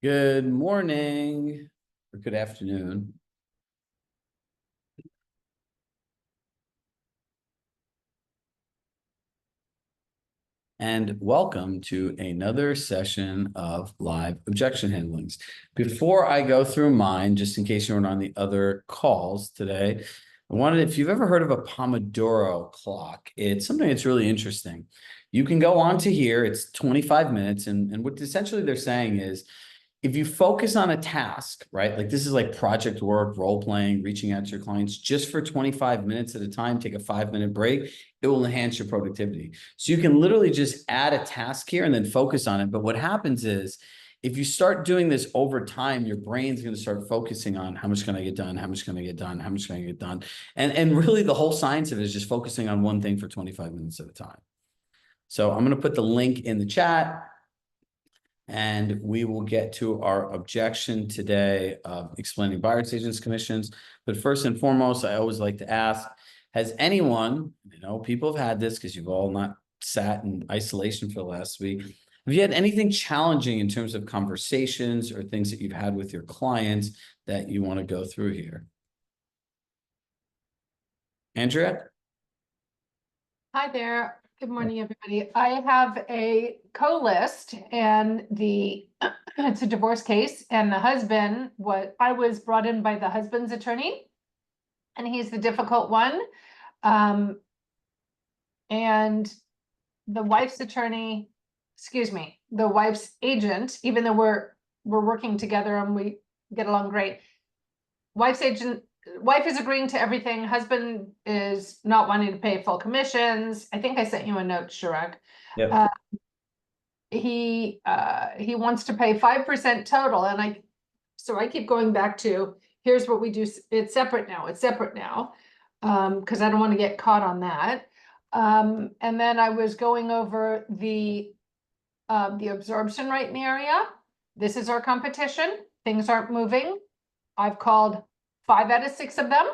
Good morning or good afternoon. And welcome to another session of live objection handlings. Before I go through mine, just in case you weren't on the other calls today, if you've ever heard of a Pomodoro clock, it's something that's really interesting. You can go on to here, it's 25 minutes, and what essentially they're saying is, if you focus on a task, right? Like this is like project work, role playing, reaching out to your clients just for 25 minutes at a time, take a 5-minute break, it will enhance your productivity. So you can literally just add a task here and then focus on it. But what happens is if you start doing this over time, your brain's going to start focusing on how much can I get done? How much can I get done? How much can I get done? And really the whole science of it is just focusing on one thing for 25 minutes at a time. So I'm going to put the link in the chat. And we will get to our objection today of explaining buyer's agents commissions. But first and foremost, I always like to ask, has anyone, people have had this because you've all not sat in isolation for the last week. Have you had anything challenging in terms of conversations or things that you've had with your clients that you want to go through here? Andrea? Hi there. Good morning, everybody. I have a co-list and it's a divorce case, and the husband, I was brought in by the husband's attorney, and he's the difficult one. And the wife's attorney, the wife's agent, even though we're working together and we get along great. Wife is agreeing to everything. Husband is not wanting to pay full commissions. I think I sent you a note, Chirag. Yep. He wants to pay 5% total, and so I keep going back to, here's what we do. It's separate now. Because I don't want to get caught on that. And then I was going over the absorption rate in the area. This is our competition. Things aren't moving. I've called 5 out of 6 of them.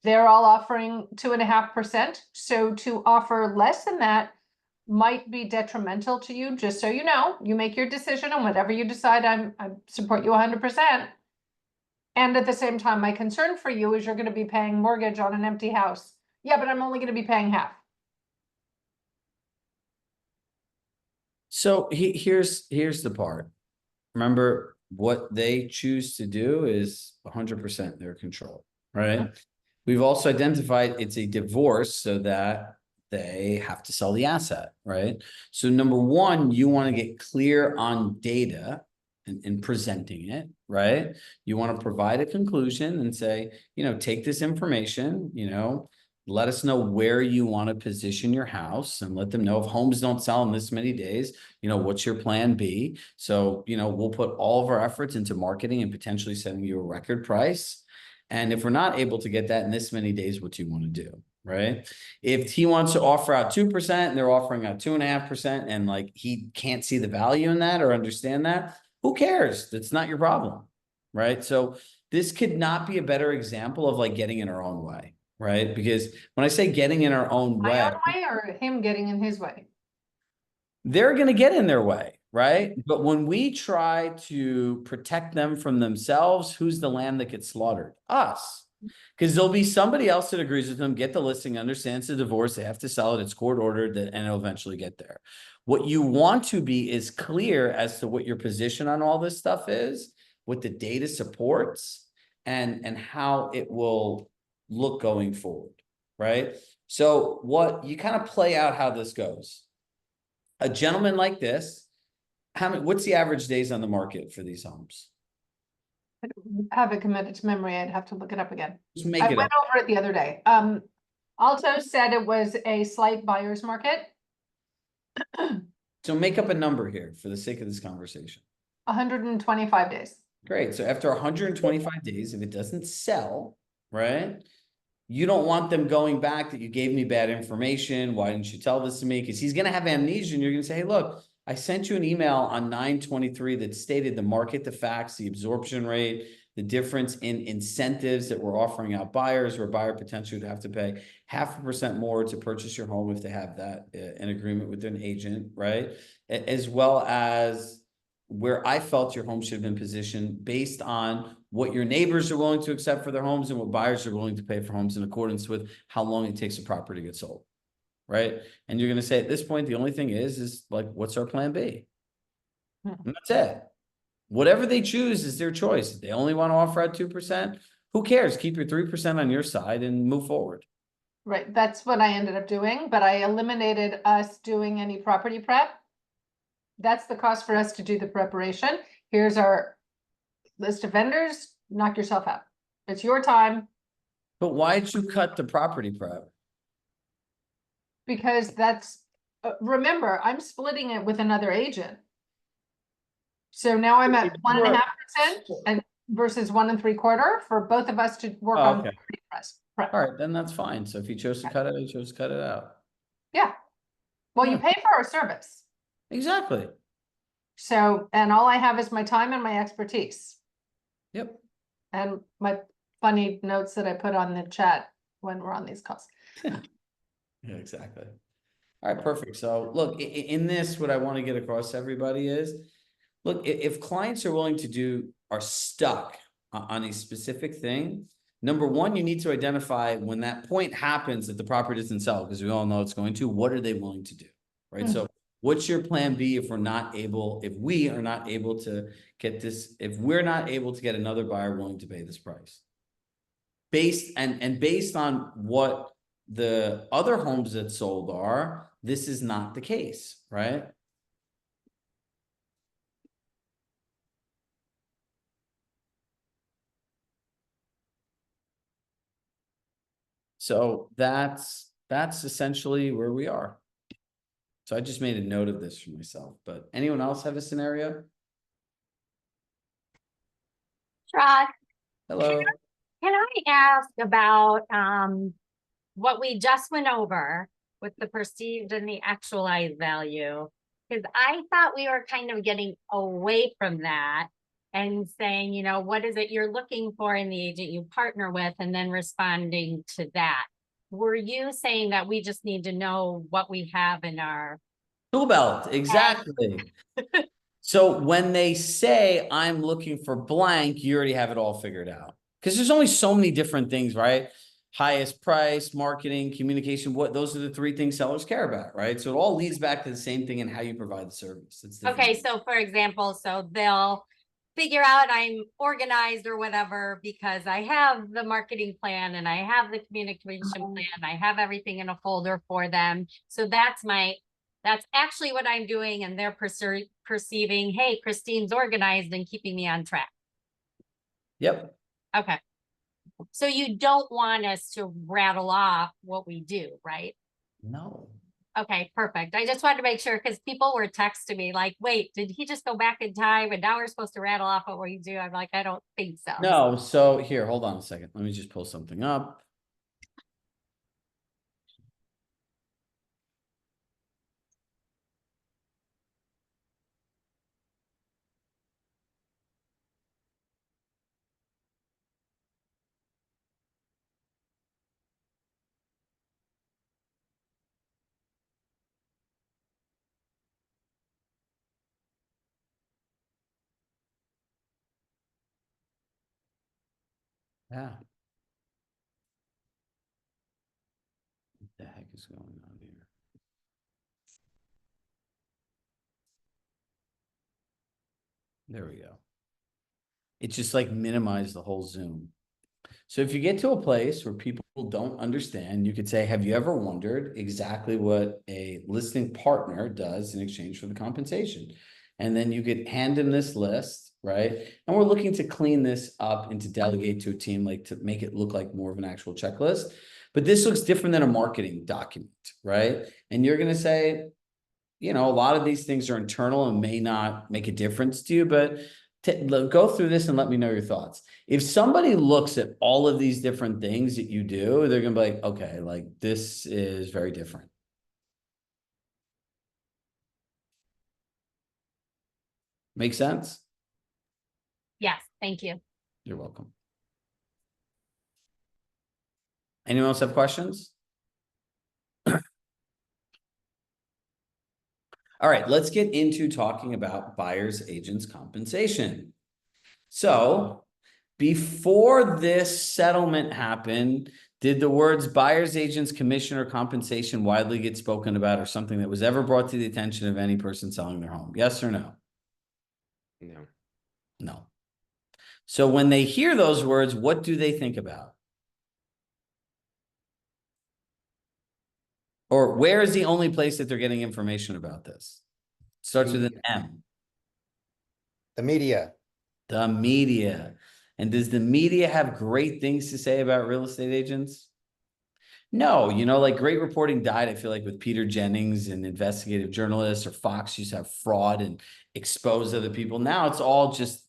They're all offering 2.5%. So to offer less than that might be detrimental to you. Just so you know, you make your decision on whatever you decide. I support you 100%. And at the same time, my concern for you is you're going to be paying mortgage on an empty house. Yeah, but I'm only going to be paying half. So here's the part. Remember, what they choose to do is 100% their control, right? We've also identified it's a divorce so that they have to sell the asset, right? So number one, you want to get clear on data and presenting it, right? You want to provide a conclusion and say, take this information, let us know where you want to position your house and let them know if homes don't sell in this many days, what's your plan B? So, we'll put all of our efforts into marketing and potentially setting you a record price. And if we're not able to get that in this many days, what do you want to do? Right? If he wants to offer out 2% and they're offering out 2.5%, and like he can't see the value in that or understand that, who cares? That's not your problem. Right? So this could not be a better example of like getting in our own way. Right? Because when I say getting in our own way, My own way or him getting in his way? they're going to get in their way, right? But when we try to protect them from themselves, who's the lamb that gets slaughtered? Us. Because there'll be somebody else that agrees with them, get the listing, understands the divorce, they have to sell it, it's court ordered, and it'll eventually get there. What you want to be is clear as to what your position on all this stuff is, what the data supports, and how it will look going forward, right? So what you kind of play out how this goes. A gentleman like this, what's the average days on the market for these homes? I don't have it committed to memory. I'd have to look it up again. Just make I it went up. over it the other day. Alto said it was a slight buyer's market. So make up a number here for the sake of this conversation. 125 days. Great. So after 125 days, if it doesn't sell, right? You don't want them going back that you gave me bad information. Why didn't you tell this to me? Because he's going to have amnesia and you're going to say, hey, look, I sent you an email on 9/23 that stated the market, the facts, the absorption rate, the difference in incentives that we're offering out buyers, where a buyer potentially would have to pay 0.5% more to purchase your home if they have that an agreement with an agent, right? As well as where I felt your home should have been positioned based on what your neighbors are willing to accept for their homes and what buyers are willing to pay for homes in accordance with how long it takes a property to get sold. Right? And you're gonna say at this point, the only thing is like, what's our plan B? And that's it. Whatever they choose is their choice. If they only want to offer at 2%, who cares? Keep your 3% on your side and move forward. Right, that's what I ended up doing, but I eliminated us doing any property prep. That's the cost for us to do the preparation. Here's our list of vendors, knock yourself out. It's your time, But why'd you cut the property prep? because that's, remember, I'm splitting it with another agent. So now I'm at 1.5% and versus 1 3/4 for both of us to work Oh, on okay. property prep. All right, then that's fine. So if you chose to cut it, you chose to cut it out. Yeah. Well, you Yeah. pay for our service. Exactly. So, and all I have is my time and my expertise Yep. and my funny notes that I put on the chat when we're on these calls. Yeah, exactly. All right, perfect. So look, in this, what I want to get across to everybody is, look, if clients are willing to are stuck on a specific thing, number one, you need to identify when that point happens that the property doesn't sell, because we all know it's going to, what are they willing to do? Right? So what's your plan B if we are not able to get this, if we're not able to get another buyer willing to pay this price? Based on what the other homes that sold are, this is not the case, right? So that's essentially where we are. So I just made a note of this for myself, but anyone else have a scenario? Rod, Hello. can I ask about what we just went over with the perceived and the actualized value? Because I thought we were kind of getting away from that and saying, you know, what is it you're looking for in the agent you partner with, and then responding to that. Were you saying that we just need to know what we have in our Tool belt, exactly. So when they say I'm looking for blank, you already have it all figured out. Because there's only so many different things, right? Highest price, marketing, communication, those are the three things sellers care about, right? So it all leads back to the same thing in how you provide the service. It's Okay, so for example, so they'll figure out I'm organized or whatever because I have the marketing plan and I have the communication plan. I have everything in a folder for them. So that's actually what I'm doing, and they're perceiving, hey, Christine's organized and keeping me on track. Yep. Okay. So you don't want us to rattle off what we do, right? No. Okay, perfect. I just wanted to make sure, because people were texting me like, wait, did he just go back in time and now we're supposed to rattle off what we do? I'm like, I don't think so. No, so here, hold on a second. Let me just pull something up. Yeah. What the heck is going on here? There we go. It's just like minimize the whole Zoom. So if you get to a place where people don't understand, you could say, have you ever wondered exactly what a listing partner does in exchange for the compensation? And then you could hand them this list, right? And we're looking to clean this up and to delegate to a team, like to make it look like more of an actual checklist. But this looks different than a marketing document, right? And you're going to say, you know, a lot of these things are internal and may not make a difference to you, but go through this and let me know your thoughts. If somebody looks at all of these different things that you do, they're going to be like, okay, like this is very different. Make sense? Yes, thank you. You're welcome. Anyone else have questions? All right, let's get into talking about buyer's agent's compensation. So before this settlement happened, did the words buyer's agent's commission or compensation widely get spoken about or something that was ever brought to the attention of any person selling their home? Yes or no? No. No. So when they hear those words, what do they think about? Or where is the only place that they're getting information about this? Starts with an M. The media. The media. And does the media have great things to say about real estate agents? No, you know, like great reporting died, I feel like, with Peter Jennings and investigative journalists, or Fox used to have fraud and expose other people. Now it's all just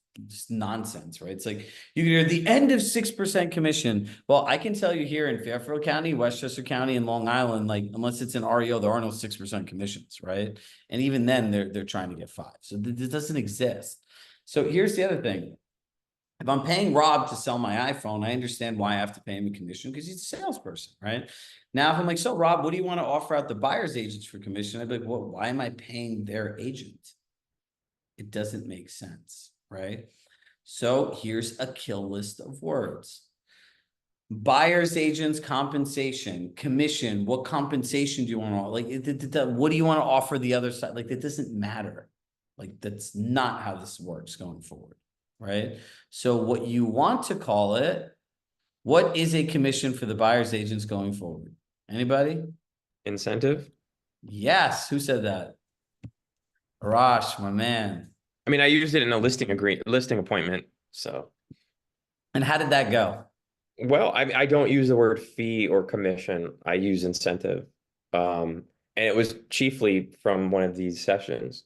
nonsense, right? It's like you can hear the end of 6% commission. Well, I can tell you here in Fairfield County, Westchester County, and Long Island, like unless it's an REO, there are no 6% commissions, right? And even then they're trying to get 5. So this doesn't exist. So here's the other thing. If I'm paying Rob to sell my iPhone, I understand why I have to pay him a commission because he's a salesperson, right? Now, if I'm like, so Rob, what do you want to offer out the buyer's agents for commission? I'd be like, well, why am I paying their agent? It doesn't make sense, right? So here's a kill list of words. Buyer's agents, compensation, commission. What compensation do you want to, like, what do you want to offer the other side? Like, that doesn't matter. Like, that's not how this works going forward. Right? So what you want to call it, what is a commission for the buyer's agents going forward? Anybody? Incentive? Yes. Who said that? Arash, my man. I mean, I used it in a listing appointment. So, And how did that go? well, I don't use the word fee or commission. I use incentive. And it was chiefly from one of these sessions.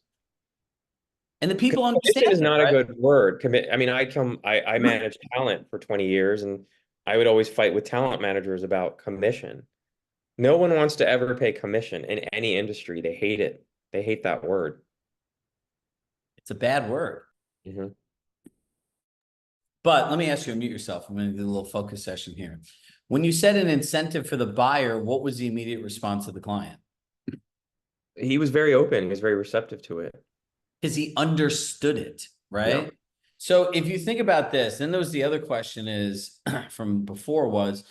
And the people Commission understand is it, not right? a good word. I mean, I managed talent for 20 years, and I would always fight with talent managers about commission. No one wants to ever pay commission in any industry. They hate it. They hate that word. It's a bad word. Mhm. But let me ask you, unmute yourself. I'm going to do a little focus session here. When you said an incentive for the buyer, what was the immediate response of the client? He was very open. He was very receptive to it. Because he understood it, right? Yeah. So if you think about this, then there was the other question is from before was,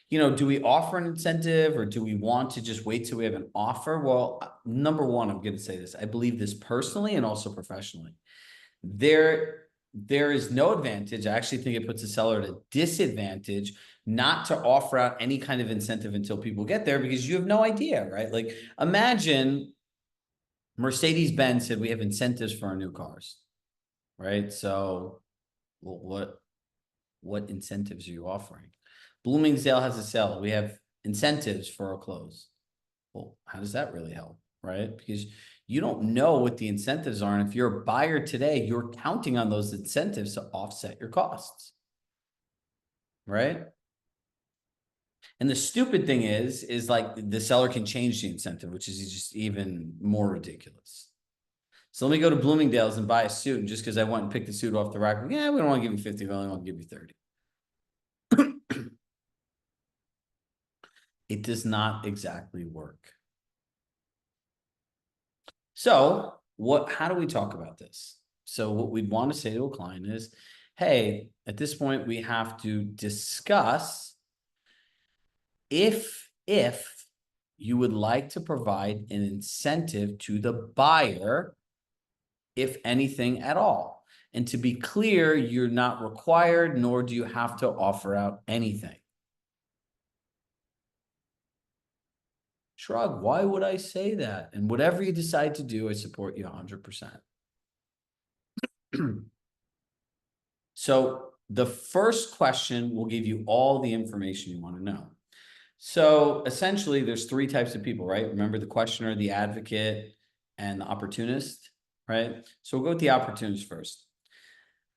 you know, do we offer an incentive or do we want to just wait till we have an offer? Well, number one, I'm going to say this. I believe this personally and also professionally. There is no advantage. I actually think it puts the seller at a disadvantage not to offer out any kind of incentive until people get there because you have no idea, right? Like imagine Mercedes-Benz said we have incentives for our new cars, right? So well, what incentives are you offering? Bloomingdale has a sale. We have incentives for our clothes. Well, how does that really help, right? Because you don't know what the incentives are. And if you're a buyer today, you're counting on those incentives to offset your costs, right? And the stupid thing is like the seller can change the incentive, which is just even more ridiculous. So let me go to Bloomingdale's and buy a suit. And just because I went and picked the suit off the rack, yeah, we don't want to give you 50, we only want to give you 30. It does not exactly work. So how do we talk about this? So what we'd want to say to a client is, hey, at this point, we have to discuss if you would like to provide an incentive to the buyer, if anything at all. And to be clear, you're not required, nor do you have to offer out anything. Shrug, why would I say that? And whatever you decide to do, I support you 100%. So the first question will give you all the information you want to know. So essentially, there's 3 types of people, right? Remember the questioner, the advocate, and the opportunist, right? So we'll go with the opportunist first.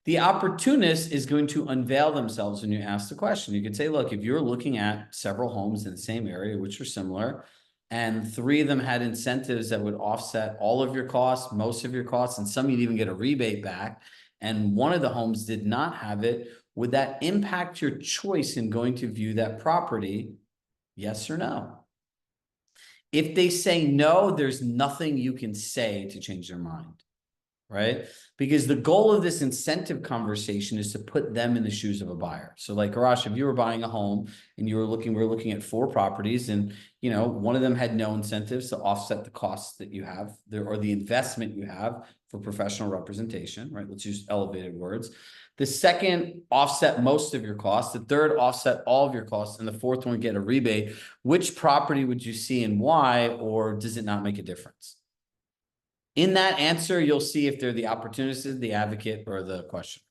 The opportunist is going to unveil themselves when you ask the question. You could say, look, if you're looking at several homes in the same area, which are similar, and 3 of them had incentives that would offset all of your costs, most of your costs, and some you'd even get a rebate back, and one of the homes did not have it, would that impact your choice in going to view that property? Yes or no? If they say no, there's nothing you can say to change their mind, right? Because the goal of this incentive conversation is to put them in the shoes of a buyer. So like Arash, if you were buying a home and we were looking at 4 properties and, you know, one of them had no incentives to offset the costs that you have there or the investment you have for professional representation, right? Let's use elevated words. The second offset most of your costs, the third offset all of your costs, and the fourth one get a rebate. Which property would you see and why, or does it not make a difference? In that answer, you'll see if they're the opportunist, the advocate, or the questioner.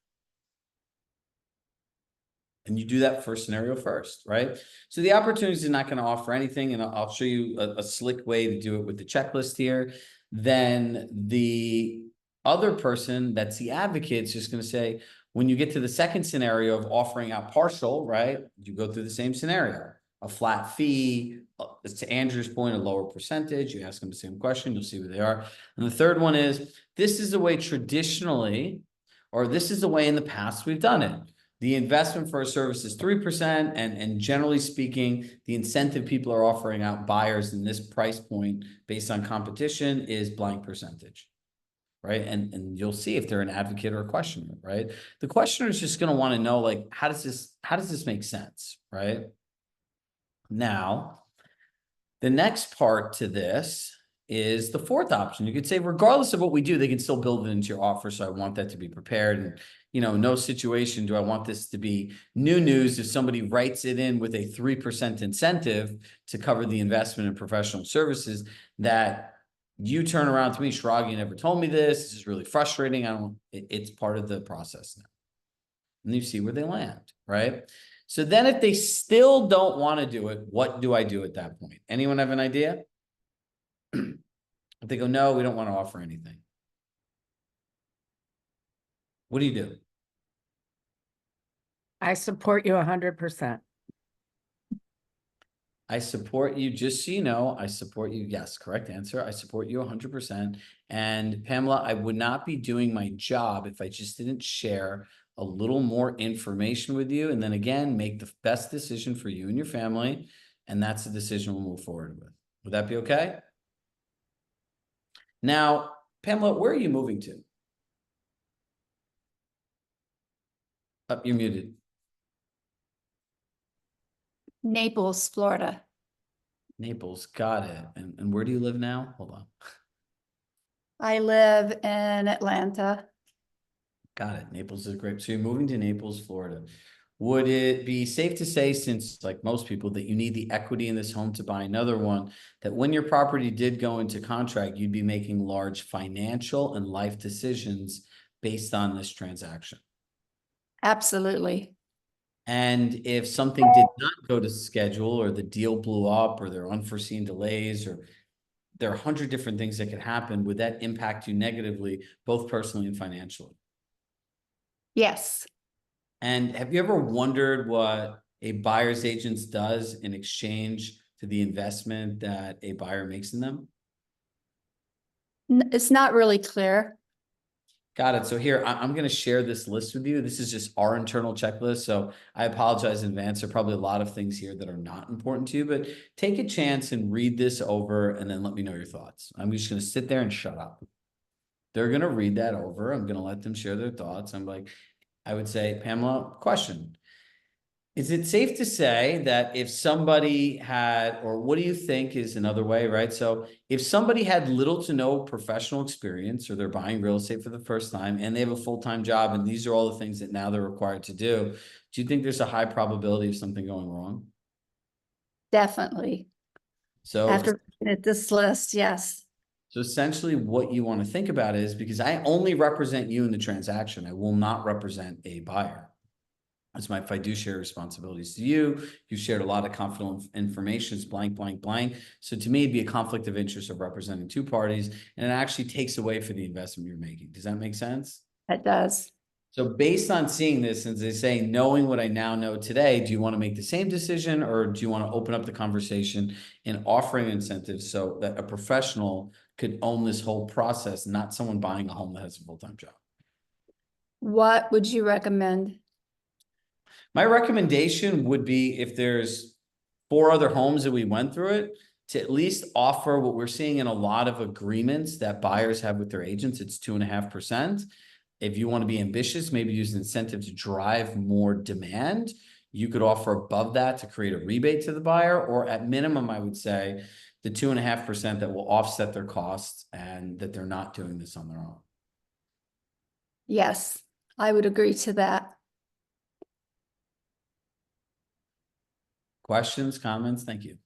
And you do that first scenario first, right? So the opportunist is not going to offer anything, and I'll show you a slick way to do it with the checklist here. Then the other person that's the advocate is just going to say, when you get to the second scenario of offering out partial, right? You go through the same scenario, a flat fee, to Andrew's point, a lower percentage. You ask them the same question, you'll see where they are. And the third one is, this is the way traditionally, or this is the way in the past we've done it. The investment for a service is 3%, and generally speaking, the incentive people are offering out buyers in this price point based on competition is blank percentage. Right. And you'll see if they're an advocate or a questioner, right? The questioner is just going to want to know, like, how does this make sense? Right. Now, the next part to this is the fourth option. You could say, regardless of what we do, they can still build it into your offer. So I want that to be prepared. And, you know, no situation do I want this to be new news if somebody writes it in with a 3% incentive to cover the investment in professional services that you turn around to me, Shrag, you never told me this. This is really frustrating. It's part of the process now. And you see where they land, right? So then if they still don't want to do it, what do I do at that point? Anyone have an idea? If they go, no, we don't want to offer anything. What do you do? I support you 100%. I support you, just so you know, I support you. Yes, correct answer. I support you 100%. And Pamela, I would not be doing my job if I just didn't share a little more information with you. And then again, make the best decision for you and your family. And that's the decision we'll move forward with. Would that be okay? Now, Pamela, where are you moving to? Oh, you're muted. Naples, Florida. Naples, got it. And where do you live now? Hold on. I live in Atlanta. Got it. Naples is great. So you're moving to Naples, Florida. Would it be safe to say, since like most people, that you need the equity in this home to buy another one, that when your property did go into contract, you'd be making large financial and life decisions based on this transaction? Absolutely. And if something did not go to schedule, or the deal blew up, or there are unforeseen delays, or there are 100 different things that could happen, would that impact you negatively, both personally and financially? Yes. And have you ever wondered what a buyer's agent does in exchange to the investment that a buyer makes in them? It's not really clear. Got it. So here, I'm going to share this list with you. This is just our internal checklist. So I apologize in advance. There are probably a lot of things here that are not important to you, but take a chance and read this over and then let me know your thoughts. I'm just going to sit there and shut up. They're going to read that over. I'm going to let them share their thoughts. I would say, Pamela, question. Is it safe to say that if somebody had, or what do you think is another way, right? So if somebody had little to no professional experience, or they're buying real estate for the first time and they have a full-time job, and these are all the things that now they're required to do you think there's a high probability of something going wrong? Definitely. So After looking at this list, yes. So essentially what you want to think about is, because I only represent you in the transaction, I will not represent a buyer. It's my fiduciary responsibilities to you. You shared a lot of confidential information. It's blank, blank, blank. So to me, it'd be a conflict of interest of representing two parties, and it actually takes away for the investment you're making. Does that make sense? It does. So based on seeing this, as they say, knowing what I now know today, do you want to make the same decision, or do you want to open up the conversation and offering incentives so that a professional could own this whole process, not someone buying a home that has a full-time job? What would you recommend? My recommendation would be, if there's 4 other homes that we went through it, to at least offer what we're seeing in a lot of agreements that buyers have with their agents, it's 2.5%. If you want to be ambitious, maybe use an incentive to drive more demand. You could offer above that to create a rebate to the buyer, or at minimum, I would say the 2.5% that will offset their costs and that they're not doing this on their own. Yes, I would agree to that. Questions, comments? Thank you.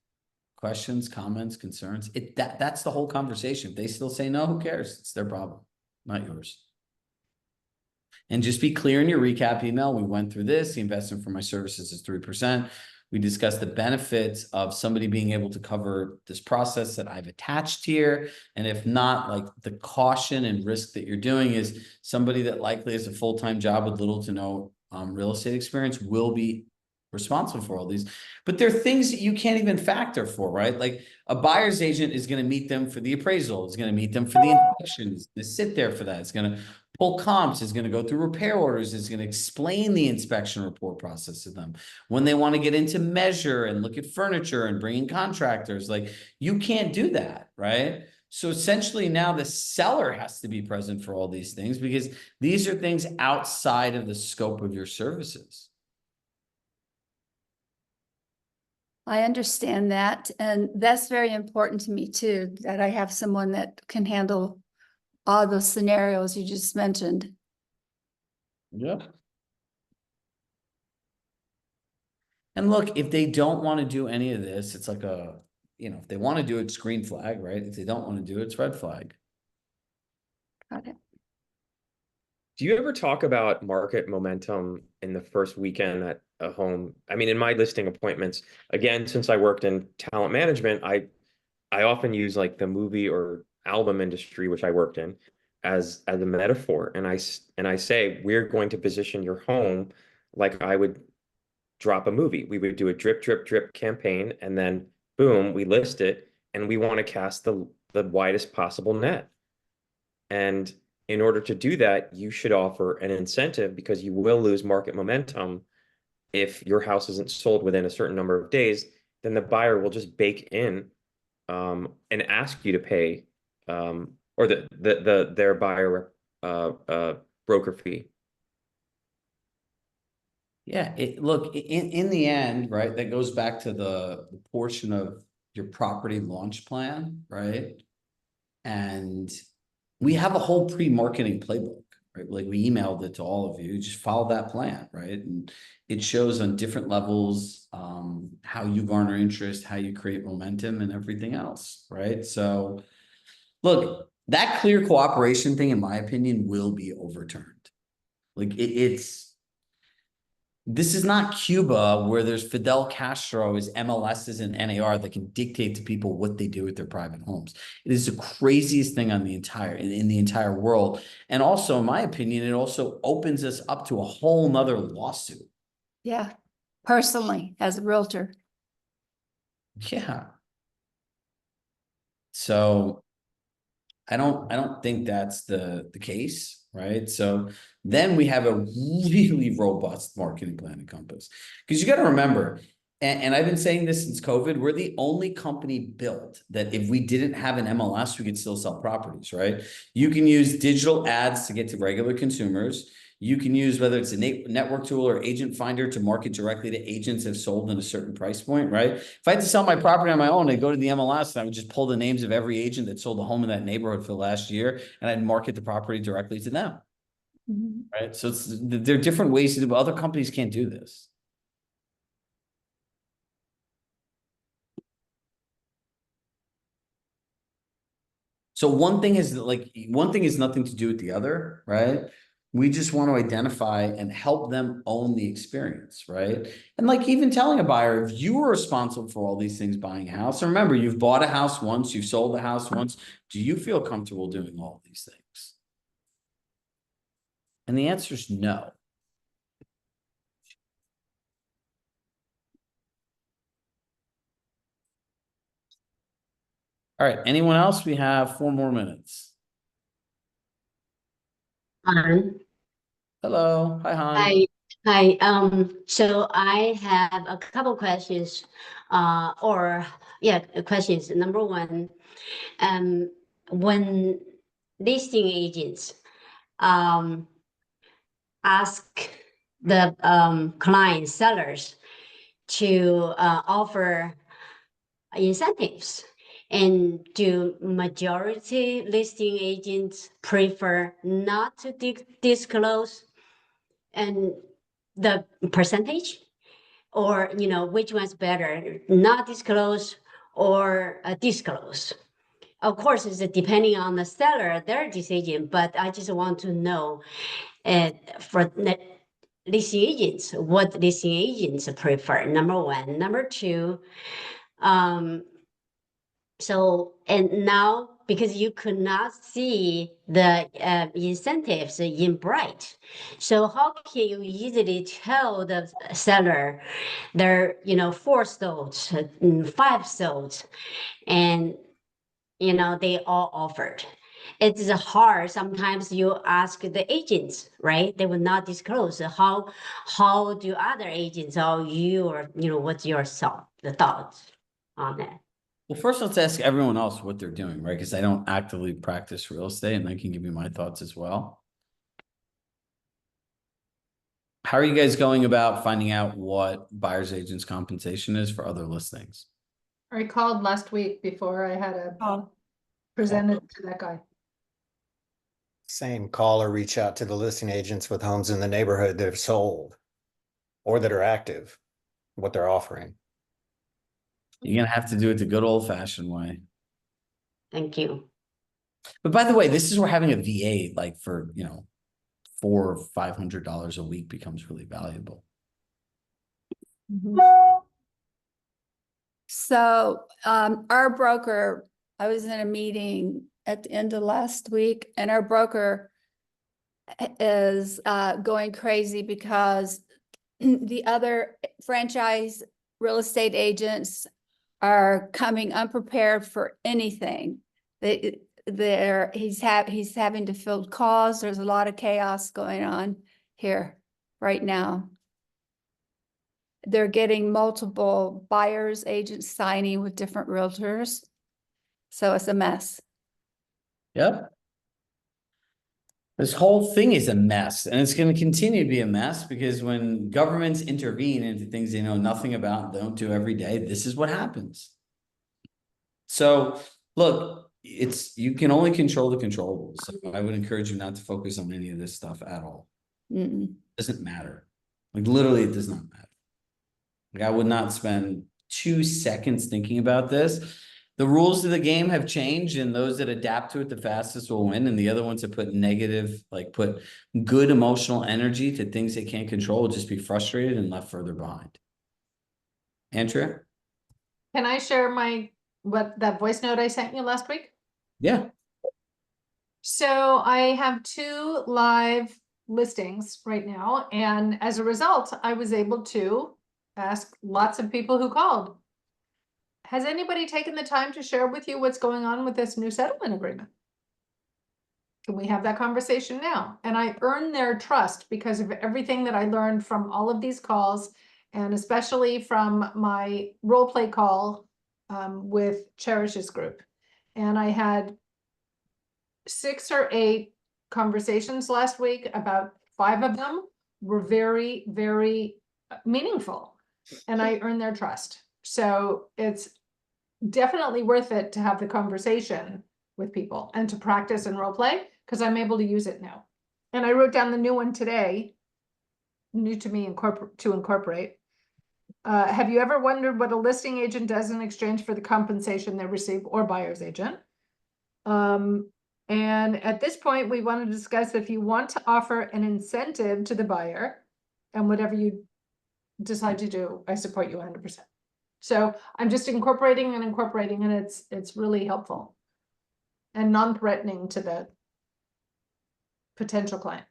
Questions, comments, concerns? That's the whole conversation. If they still say no, who cares? It's their problem, not yours. And just be clear in your recap email. We went through this. The investment for my services is 3%. We discussed the benefits of somebody being able to cover this process that I've attached here. And if not, like the caution and risk that you're doing is somebody that likely has a full-time job with little to no real estate experience will be responsible for all these. But there are things that you can't even factor for, right? Like a buyer's agent is going to meet them for the appraisal. It's going to meet them for the inspection. It's going to sit there for that. It's going to pull comps, is going to go through repair orders, is going to explain the inspection report process to them. When they want to get into measure and look at furniture and bring in contractors, like you can't do that, right? So essentially now the seller has to be present for all these things because these are things outside of the scope of your services. I understand that, and that's very important to me too, that I have someone that can handle all those scenarios you just mentioned. Yep. And look, if they don't want to do any of this, it's like if they want to do it, it's green flag, right? If they don't want to do it, it's red flag. Got it. Do you ever talk about market momentum in the first weekend at a home? I mean, in my listing appointments, again, since I worked in talent management, I often use like the movie or album industry, which I worked in, as a metaphor. And I say, we're going to position your home like I would drop a movie. We would do a drip, drip, drip campaign, and then boom, we list it, and we want to cast the widest possible net. And in order to do that, you should offer an incentive because you will lose market momentum if your house isn't sold within a certain number of days. Then the buyer will just bake in and ask you to pay or their buyer broker fee. Yeah, look, in the end, right, that goes back to the portion of your property launch plan, right? And we have a whole pre-marketing playbook, right? Like we emailed it to all of you, just follow that plan, right? And it shows on different levels how you garner interest, how you create momentum and everything else, right? So look, that clear cooperation thing, in my opinion, will be overturned. Like this is not Cuba where there's Fidel Castro's MLSs and NAR that can dictate to people what they do with their private homes. It is the craziest thing on the in the entire world. And also, in my opinion, it also opens us up to a whole nother lawsuit. Yeah, personally, as a realtor. Yeah. So I don't think that's the case, right? So then we have a really robust marketing plan at Compass. Because you got to remember, and I've been saying this since COVID, we're the only company built that if we didn't have an MLS, we could still sell properties, right? You can use digital ads to get to regular consumers. You can use whether it's a network tool or agent finder to market directly to agents that have sold in a certain price point, right? If I had to sell my property on my own, I'd go to the MLS and I would just pull the names of every agent that sold a home in that neighborhood for the last year, and I'd market the property directly to them, right? So there are different ways to do, but other companies can't do this. So one thing is nothing to do with the other, right? We just want to identify and help them own the experience, right? And like even telling a buyer, if you were responsible for all these things buying a house, and remember, you've bought a house once, you've sold a house once, do you feel comfortable doing all of these things? And the answer is no. All right, anyone else? We have 4 more minutes. Han. Hello, hi, Han. Hi. Hi, so I have a couple questions, questions. Number one, when listing agents, um, ask the, client sellers to, offer incentives, and do majority listing agents prefer not to disclose and the percentage, or which one's better, not disclose or disclose? Of course, it's depending on the seller, their decision, but I just want to know for the listing agents, what listing agents prefer. Number one. Number two, so, and now, because you could not see the incentives in bright, so how can you easily tell the seller they're, 4 sold, 5 sold, and they all offered? It is hard. Sometimes you ask the agents, right? They will not disclose. How do other agents, or you, or what's your the thoughts on that? Well, first let's ask everyone else what they're doing, right? Because I don't actively practice real estate and I can give you my thoughts as well. How are you guys going about finding out what buyer's agent's compensation is for other listings? I called last week before I had to present it to that guy. Same, call or reach out to the listing agents with homes in the neighborhood that have sold or that are active, what they're offering. You're gonna have to do it the good old fashioned way. Thank you. But by the way, this is where having a VA like for, $400 or $500 a week becomes really valuable. So, our broker, I was in a meeting at the end of last week, and our broker is going crazy because the other franchise real estate agents are coming unprepared for anything. He's having to field calls. There's a lot of chaos going on here right now. They're getting multiple buyers agents signing with different realtors. So it's a mess. Yep. This whole thing is a mess, and it's going to continue to be a mess because when governments intervene into things they know nothing about, don't do every day, this is what happens. So look, you can only control the controllables. So I would encourage you not to focus on any of this stuff at all. It doesn't matter. Like literally, it does not matter. Like I would not spend 2 seconds thinking about this. The rules of the game have changed, and those that adapt to it the fastest will win. And the other ones that put put good emotional energy to things they can't control will just be frustrated and left further behind. Andrea? Can I share that voice note I sent you last week? Yeah. So I have 2 live listings right now, and as a result, I was able to ask lots of people who called. Has anybody taken the time to share with you what's going on with this new settlement agreement? Can we have that conversation now? And I earned their trust because of everything that I learned from all of these calls, and especially from my role play call with Cherish's group. And I had 6 or 8 conversations last week. About 5 of them were very, very meaningful, and I earned their trust. So it's definitely worth it to have the conversation with people and to practice and role play, because I'm able to use it now. And I wrote down the new one today, new to me to incorporate. Have you ever wondered what a listing agent does in exchange for the compensation they receive, or buyer's agent? And at this point, we want to discuss if you want to offer an incentive to the buyer, and whatever you decide to do, I support you 100%. So I'm just incorporating, and it's really helpful and non-threatening to the potential client.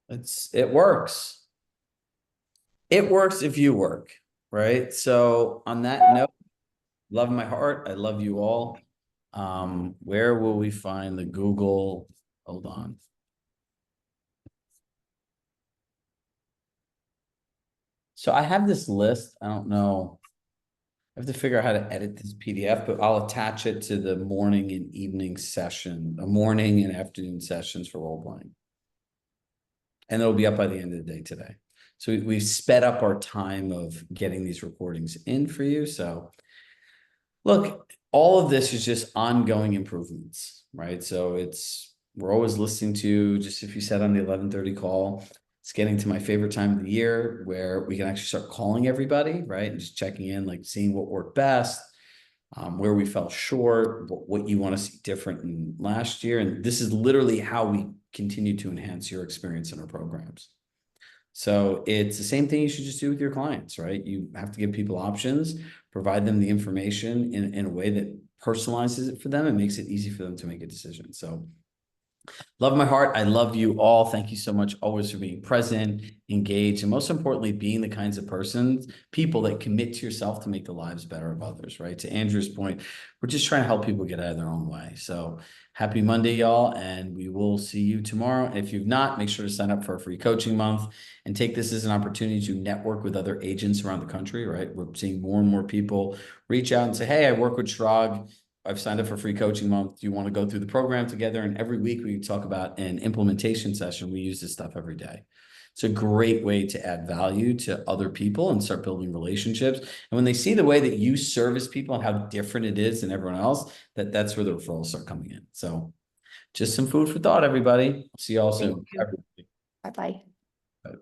It works. It works if you work, right? So on that note, love my heart. I love you all. Where will we find the Google? Hold on. So I have this list. I don't know. I have to figure out how to edit this PDF, but I'll attach it to the morning and evening session, morning and afternoon sessions for role playing. And it'll be up by the end of the day today. So we've sped up our time of getting these recordings in for you. So look, all of this is just ongoing improvements, right? So we're always listening to, just if you said on the 11:30 call, it's getting to my favorite time of the year where we can actually start calling everybody, right? And just checking in, like seeing what worked best, where we fell short, what you want to see different in last year. And this is literally how we continue to enhance your experience in our programs. So it's the same thing you should just do with your clients, right? You have to give people options, provide them the information in a way that personalizes it for them and makes it easy for them to make a decision. So love my heart. I love you all. Thank you so much always for being present, engaged, and most importantly, being the kinds of people that commit to yourself to make the lives better of others, right? To Andrew's point, we're just trying to help people get out of their own way. So happy Monday, y'all, and we will see you tomorrow. And if you've not, make sure to sign up for a free coaching month and take this as an opportunity to network with other agents around the country, right? We're seeing more and more people reach out and say, hey, I work with Schrag. I've signed up for free coaching month. Do you want to go through the program together? And every week we talk about an implementation session. We use this stuff every day. It's a great way to add value to other people and start building relationships. And when they see the way that you service people and how different it is than everyone else, that's where the referrals start coming in. So just some food for thought, everybody. See you all soon. you. Bye-bye. Bye.